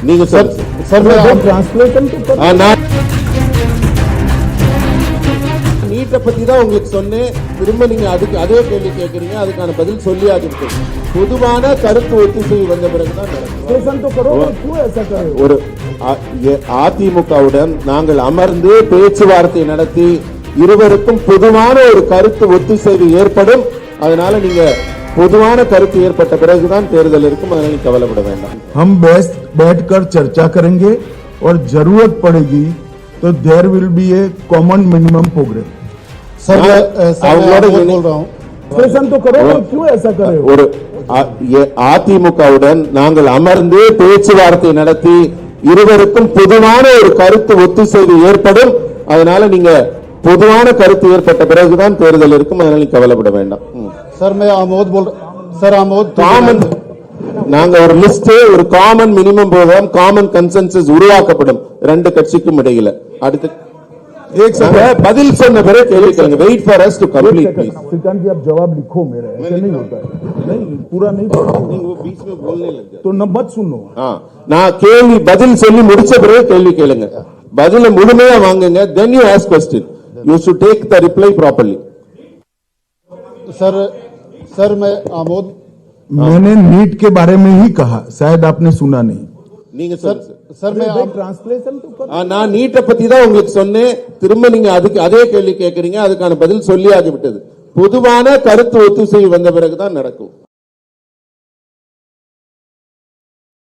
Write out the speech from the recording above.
நீங்க sir translation तो நீட்டை பத்தி தான் உங்களுக்கு சொன்னேன். திரும்ப நீங்க அதுக்கு அதே கேள்வி கேட்கறீங்க. அதுக்கான பதில் சொல்லி ஆகிருக்கு. பொதுவான கருத்து ஒத்திசைவு வந்த பிறகுதான் ஒரு அதிமுகவுடன் நாங்கள் அமர்ந்து பேச்சுவார்த்தை நடத்தி இருவருக்கும் பொதுவான ஒரு கருத்து ஒத்திசைவு ஏற்படும். அதனால நீங்க பொதுவான கருத்து ஏற்பட்ட பிறகுதான் தேர்தல் இருக்கும். அதனால நீங்க கவலைப்பட வேண்டாம். हम बैठकर चर्चा करेंगे और जरूरत पड़ेगी तो there will be a common minimum programme. Sir அவங்களோட बोल रहा हूँ स्टेशन तो करो, क्यों ऐसा करे? ஒரு அதிமுகவுடன் நாங்கள் அமர்ந்து பேச்சுவார்த்தை நடத்தி இருவருக்கும் பொதுவான ஒரு கருத்து ஒத்திசைவு ஏற்படும். அதனால நீங்க பொதுவான கருத்து ஏற்பட்ட பிறகுதான் தேர்தல் இருக்கும். அதனால நீங்க கவலைப்பட வேண்டாம். सर मैं आमोद बोल सर आमोद காமன் நாங்க ஒரு லிஸ்ட், ஒரு common minimum programme, common consensus உருவாக்கப்படும் ரெண்டு கட்சிக்கும் இடையில. அடுத்து एक सेकंड பதில் சொன்ன பிறகு கேள்வி கேளுங்க. Wait for us to complete please. Shrikant ji आप जवाब लिखो मेरे, ऐसे नहीं होता है. नहीं पूरा नहीं நீங்க वो बीच में बोलने लग जाते तो न मत सुनो. நான் கேள்வி பதில் சொல்லி முடிச்ச பிறகு கேள்வி கேளுங்க. பதில முழுமையா வாங்குங்க. then you ask question. you should take the reply properly. Sir sir मैं आमोद मैंने नीट के बारे में ही कहा, शायद आपने सुना नहीं. நீங்க சொல்லுங்க. सर मैं ट्रांसलेशन तो कर. நான் நீட்டை பத்தி தான் உங்களுக்கு சொன்னேன். திரும்ப நீங்க அதுக்கு அதே கேள்வி கேட்கறீங்க. அதுக்கான பதில் சொல்லி ஆகிவிட்டது. பொதுவான கருத்து ஒத்திசைவு வந்த பிறகுதான் நடக்கும்.